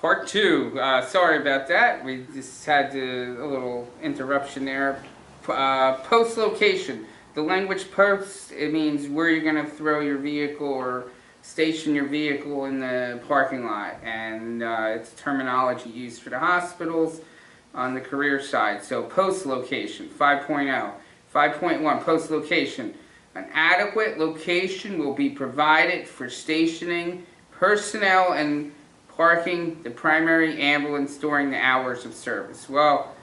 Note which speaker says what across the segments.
Speaker 1: Part two. Sorry about that. We just had a little interruption there. Post location. The language post, it means where you're going to throw your vehicle or station your vehicle in the parking lot. And it's terminology used for the hospitals on the career side. So post location, 5.0. 5.1, post location. An adequate location will be provided for stationing personnel and parking the primary ambulance during the hours of service. Well,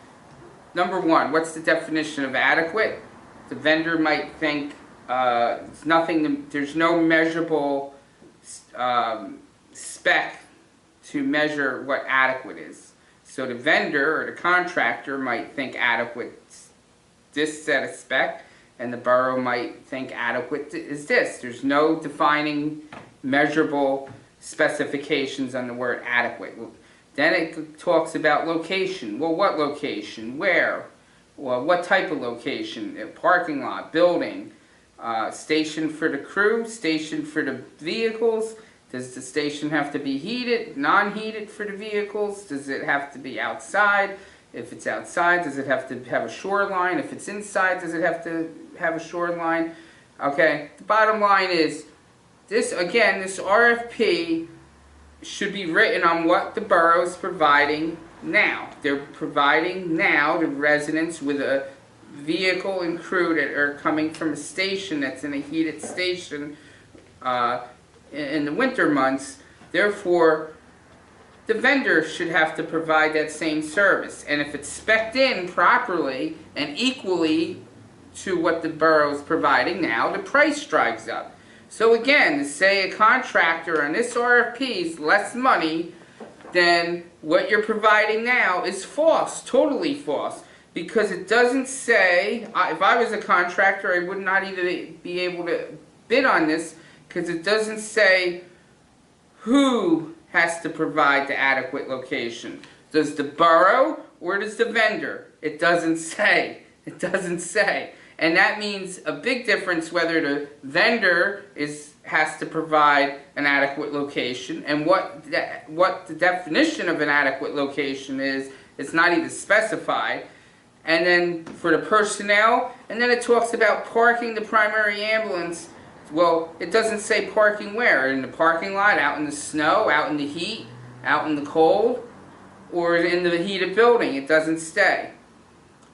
Speaker 1: number one, what's the definition of adequate? The vendor might think it's nothing. There's no measurable spec to measure what adequate is. So the vendor or the contractor might think adequate this set of spec, and the borough might think adequate is this. There's no defining measurable specifications on the word adequate. Then it talks about location. Well, what location? Where? Well, what type of location? A parking lot, building, station for the crew, station for the vehicles. Does the station have to be heated, non-heated for the vehicles? Does it have to be outside? If it's outside, does it have to have a shoreline? If it's inside, does it have to have a shoreline? Okay, the bottom line is, this RFP should be written on what the borough is providing now. They're providing now the residents with a vehicle and crew that are coming from a station that's in a heated station in the winter months. Therefore, the vendor should have to provide that same service. And if it's spec'd in properly and equally to what the borough is providing now, the price drives up. So again, to say a contractor on this RFP is less money than what you're providing now is false, totally false. Because it doesn't say, if I was a contractor, I would not even be able to bid on this, because it doesn't say who has to provide the adequate location. Does the borough or does the vendor? It doesn't say. It doesn't say. And that means a big difference whether the vendor has to provide an adequate location, and what the definition of an adequate location is, it's not even specified. And then for the personnel, and then it talks about parking the primary ambulance. Well, it doesn't say parking where. In the parking lot, out in the snow, out in the heat, out in the cold, or in the heated building. It doesn't say.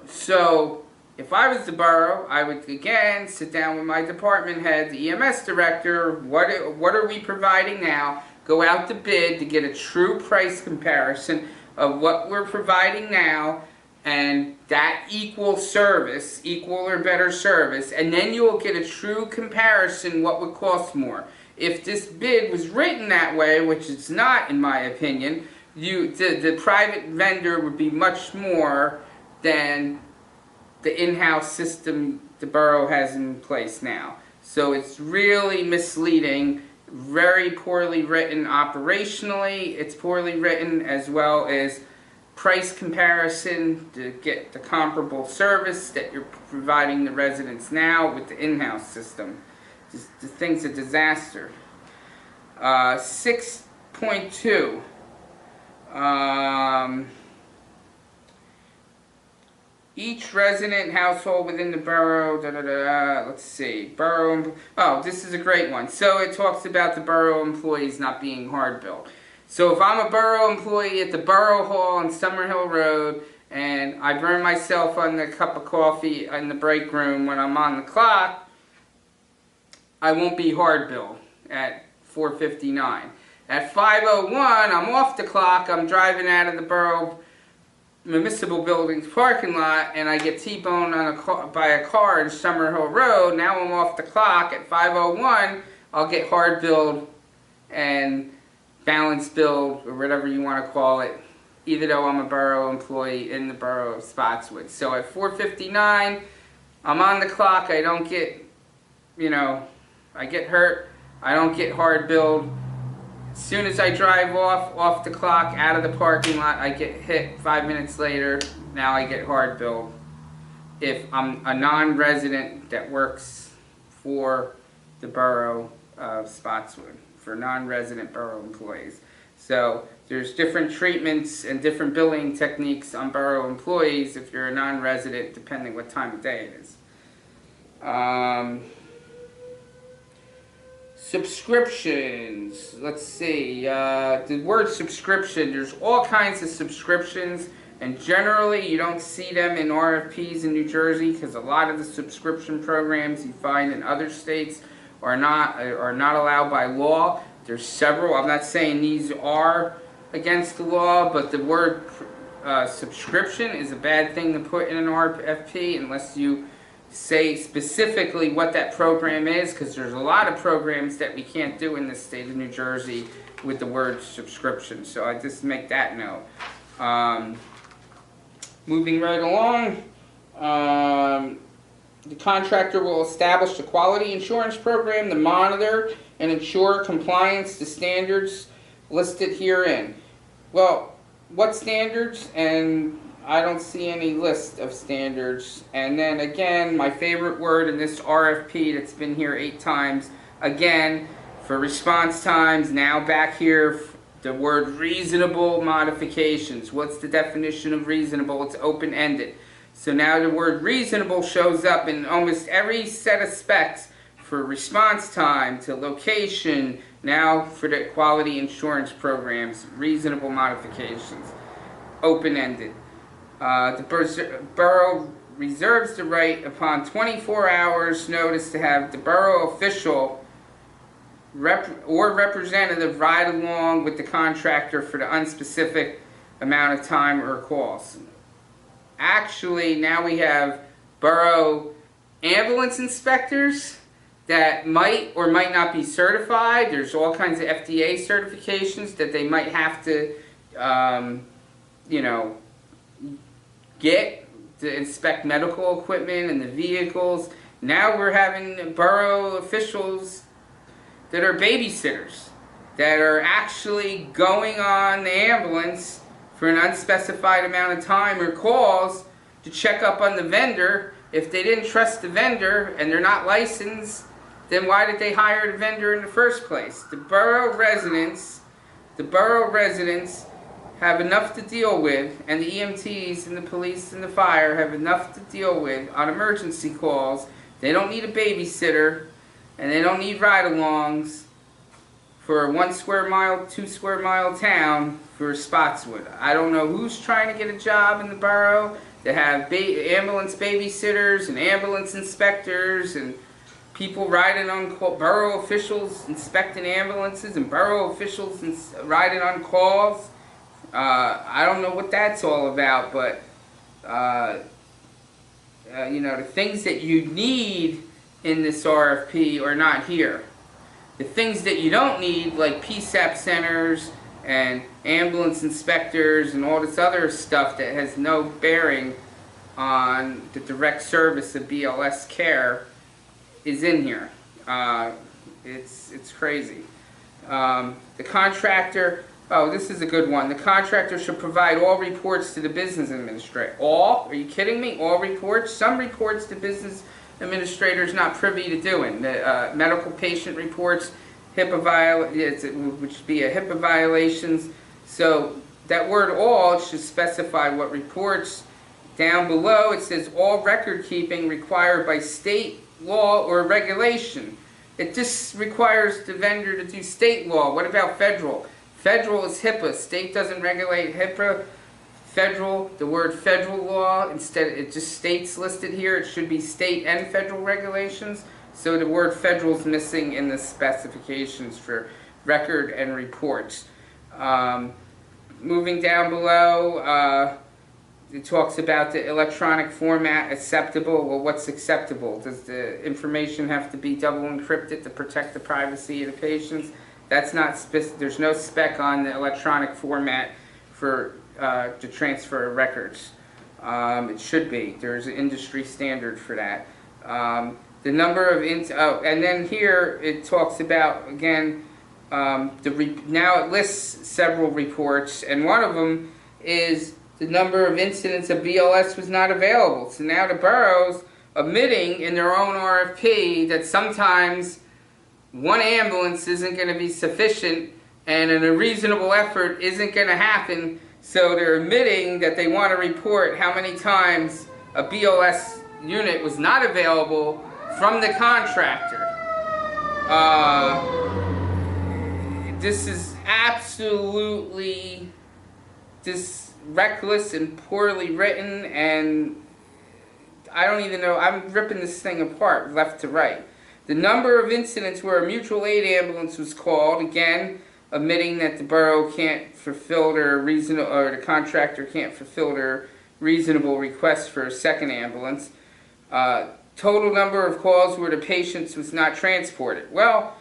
Speaker 1: So if I was the borough, I would again sit down with my department head, the EMS director, what are we providing now, go out to bid to get a true price comparison of what we're providing now, and that equal service, equal or better service, and then you will get a true comparison what would cost more. If this bid was written that way, which it's not in my opinion, the private vendor would be much more than the in-house system the borough has in place now. So it's really misleading, very poorly written operationally. It's poorly written as well as price comparison to get the comparable service that you're providing the residents now with the in-house system. The thing's a disaster. 6.2. Each resident household within the borough, let's see, this is a great one. So it talks about the borough employees not being hard billed. So if I'm a borough employee at the Borough Hall on Summerhill Road, and I burn myself on the cup of coffee in the break room when I'm on the clock, I won't be hard billed at 4:59. At 5:01, I'm off the clock, I'm driving out of the borough municipal building's parking lot, and I get T-boned by a car in Summerhill Road. Now I'm off the clock. At 5:01, I'll get hard billed and balance billed, or whatever you want to call it, even though I'm a borough employee in the borough of Spotswood. So at 4:59, I'm on the clock. I don't get, I get hurt. I don't get hard billed. As soon as I drive off the clock, out of the parking lot, I get hit 5 minutes later. Now I get hard billed. If I'm a non-resident that works for the borough of Spotswood, for non-resident borough employees. So there's different treatments and different billing techniques on borough employees if you're a non-resident, depending what time of day it is. Subscriptions. Let's see. The word subscription, there's all kinds of subscriptions, and generally you don't see them in RFPs in New Jersey because a lot of the subscription programs you find in other states are not allowed by law. There's several. I'm not saying these are against the law, but the word subscription is a bad thing to put in an RFP unless you say specifically what that program is, because there's a lot of programs that we can't do in the state of New Jersey with the word subscription. So I just make that note. Moving right along, the contractor will establish a quality insurance program to monitor and ensure compliance to standards listed herein. Well, what standards? And I don't see any list of standards. And then again, my favorite word in this RFP that's been here 8 times, again, for response times, now back here, the word reasonable modifications. What's the definition of reasonable? It's open-ended. So now the word reasonable shows up in almost every set of specs for response time to location, now for the quality insurance programs, reasonable modifications, open-ended. The borough reserves the right upon 24 hours notice to have the borough official or representative ride along with the contractor for the unspecific amount of time or calls. Actually, now we have borough ambulance inspectors that might or might not be certified. There's all kinds of FDA certifications that they might have to, get to inspect medical equipment and the vehicles. Now we're having borough officials that are babysitters, that are actually going on the ambulance for an unspecified amount of time or calls to check up on the vendor. If they didn't trust the vendor and they're not licensed, then why did they hire the vendor in the first place? The borough residents have enough to deal with, and the EMTs and the police and the fire have enough to deal with on emergency calls. They don't need a babysitter, and they don't need ride-alongs for a 1 square mile, 2 square mile town for Spotswood. I don't know who's trying to get a job in the borough to have ambulance babysitters and ambulance inspectors and people riding on call, borough officials inspecting ambulances and borough officials riding on calls. I don't know what that's all about, but the things that you need in this RFP are not here. The things that you don't need, like PSAP centers and ambulance inspectors and all this other stuff that has no bearing on the direct service of BLS care, is in here. It's crazy. The contractor, oh, this is a good one. The contractor should provide all reports to the business administrator. All? Are you kidding me? All reports? Some reports the business administrator is not privy to doing. The medical patient reports, which would be a HIPAA violations. So that word all should specify what reports. Down below it says all record keeping required by state law or regulation. It just requires the vendor to do state law. What about federal? Federal is HIPAA. State doesn't regulate HIPAA. Federal, the word federal law, instead it just states listed here. It should be state and federal regulations. So the word federal is missing in the specifications for record and reports. Moving down below, it talks about the electronic format acceptable. Well, what's acceptable? Does the information have to be double encrypted to protect the privacy of the patients? That's not there's no spec on the electronic format for to transfer records. It should be. There's an industry standard for that. The number of and then here it talks about again. Now it lists several reports, and one of them is the number of incidents of BLS was not available. So now the boroughs admitting in their own RFP that sometimes one ambulance isn't going to be sufficient and a reasonable effort isn't going to happen, so they're admitting that they want to report how many times a BLS unit was not available from the contractor. This is absolutely reckless and poorly written, and I don't even know, I'm ripping this thing apart left to right. The number of incidents where a mutual aid ambulance was called, again, admitting that the borough can't fulfill their reasonable, or the contractor can't fulfill their reasonable request for a second ambulance. Total number of calls where the patient was not transported. Well,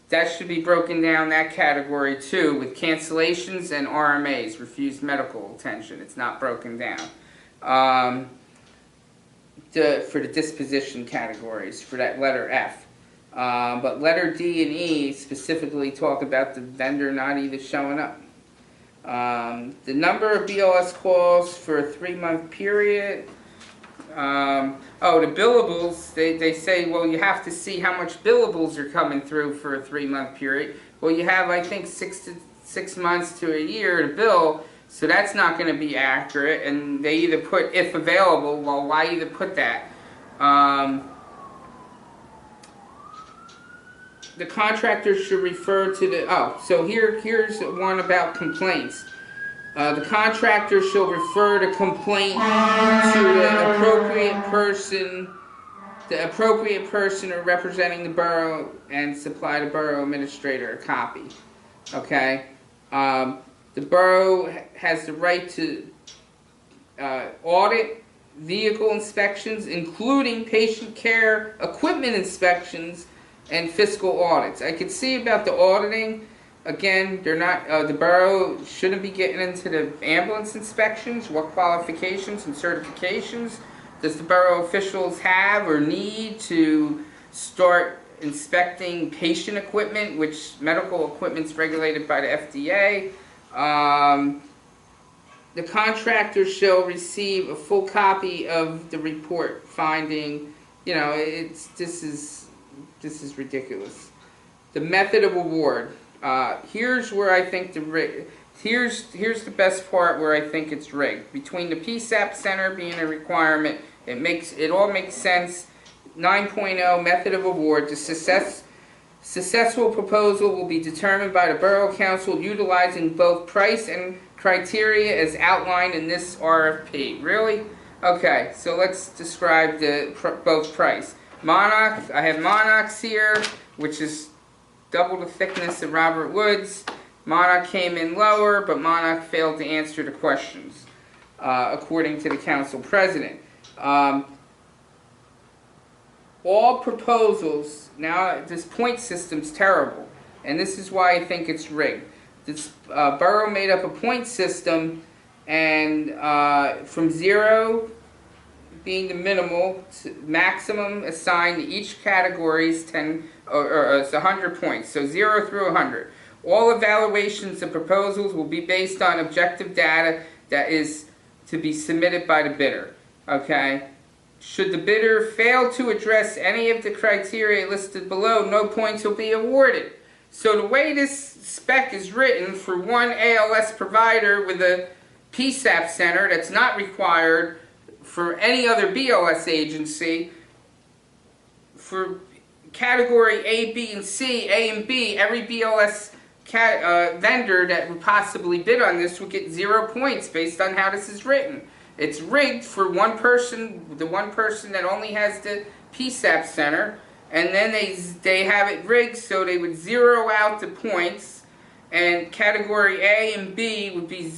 Speaker 1: that should be broken down, that category too, with cancellations and RMAs, refused medical attention. It's not broken down. For the disposition categories, for that letter F. But letter D and E specifically talk about the vendor not either showing up. The number of BLS calls for a 3-month period. The billables, they say, well, you have to see how much billables are coming through for a 3-month period. Well, you have, I think, 6 months to a year to bill, so that's not going to be accurate. And they either put if available. Well, why either put that? The contractor should refer to the, so here's one about complaints. The contractor shall refer the complaint to the appropriate person or representing the borough, and supply the borough administrator a copy. Okay? The borough has the right to audit vehicle inspections, including patient care, equipment inspections, and fiscal audits. I could see about the auditing. Again, they're not. The borough shouldn't be getting into the ambulance inspections. What qualifications and certifications does the borough officials have or need to start inspecting patient equipment, which medical equipment is regulated by the FDA? The contractor shall receive a full copy of the report finding. You know, this is ridiculous. The method of award. Here's where I think here's the best part where I think it's rigged. Between the PSAP center being a requirement, it all makes sense. 9.0 method of award. The successful proposal will be determined by the Borough Council utilizing both price and criteria as outlined in this RFP. Really? Okay, so let's describe both price. Monarch, I have Monarchs here, which is double the thickness of Robert Wood's. Monarch came in lower, but Monarch failed to answer the questions, according to the council president. All proposals, now this point system's terrible, and this is why I think it's rigged. This borough made up a point system, and from 0 being the minimal, maximum assigned to each category is 10 or it's 100 points. So 0 through 100. All evaluations of proposals will be based on objective data that is to be submitted by the bidder. Okay. Should the bidder fail to address any of the criteria listed below, no points will be awarded. So the way this spec is written for one ALS provider with a PSAP center that's not required for any other BLS agency, for category A, B, and C, A and B, every BLS vendor that would possibly bid on this would get 0 points based on how this is written. It's rigged for one person, the one person that only has the PSAP center, and then they have it rigged so they would zero out the points, and category A and B would be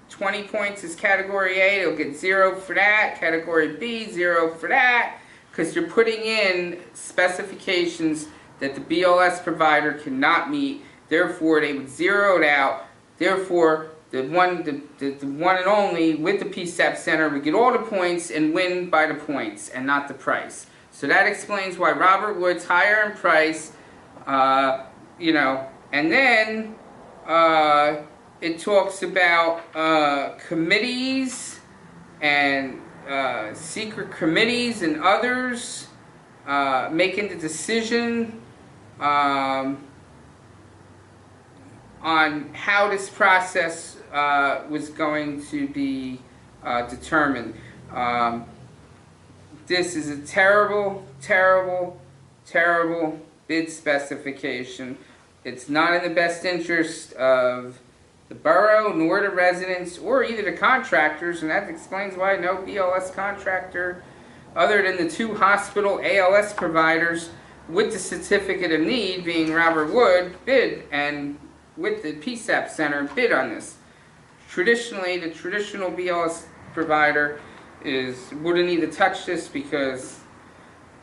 Speaker 1: 20 points is category A, they'll get 0 for that, category B, 0 for that, because you're putting in specifications that the BLS provider cannot meet, therefore they would zero it out, therefore the one and only with the PSAP center would get all the points and win by the points and not the price. So that explains why Robert Wood's higher in price, you know, and then it talks about committees and secret committees and others making the decision on on how this process was going to be determined. This is a terrible, terrible, terrible bid specification. It's not in the best interest of the borough, nor the residents, or either the contractors, and that explains why no BLS contractor, other than the 2 hospital ALS providers with the certificate of need, being Robert Wood, bid, and with the PSAP Center, bid on this. Traditionally, the traditional BLS provider wouldn't even touch this because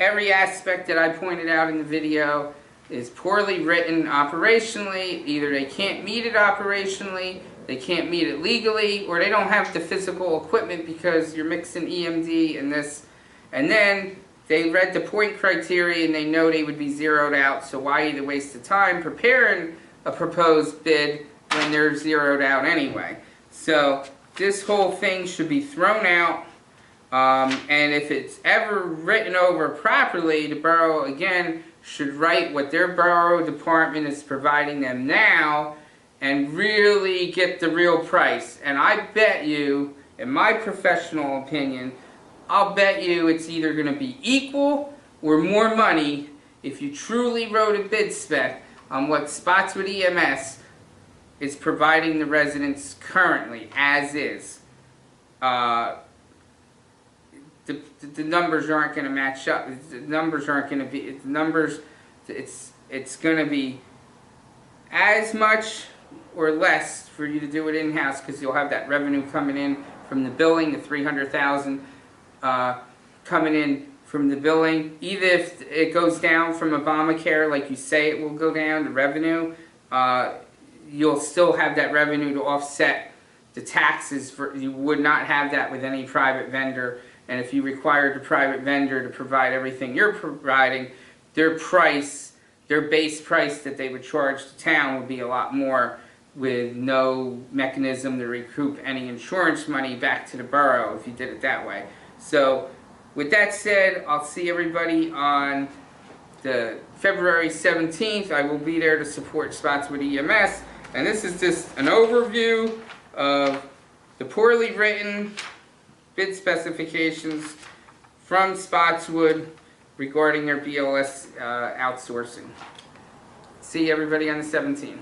Speaker 1: every aspect that I pointed out in the video is poorly written operationally. Either they can't meet it operationally, they can't meet it legally, or they don't have the physical equipment because you're mixing EMD and this. And then they read the point criteria and they know they would be zeroed out, so why either waste the time preparing a proposed bid when they're zeroed out anyway. So this whole thing should be thrown out, and if it's ever written over properly, the borough again should write what their borough department is providing them now and really get the real price. And I bet you, in my professional opinion, I'll bet you it's either going to be equal or more money if you truly wrote a bid spec on what Spotswood EMS is providing the residents currently, as is. The numbers aren't going to match up. The numbers aren't going to be. The numbers. It's going to be as much or less for you to do it in house because you'll have that revenue coming in from the billing, the $300,000 coming in from the billing. Even if it goes down from Obamacare, like you say it will go down, the revenue, you'll still have that revenue to offset the taxes. You would not have that with any private vendor. And if you required the private vendor to provide everything you're providing, their price, their base price that they would charge the town would be a lot more, with no mechanism to recoup any insurance money back to the borough if you did it that way. So with that said, I'll see everybody on the February 17th. I will be there to support Spotswood EMS. And this is just an overview of the poorly written bid specifications from Spotswood regarding their BLS outsourcing. See everybody on the 17th.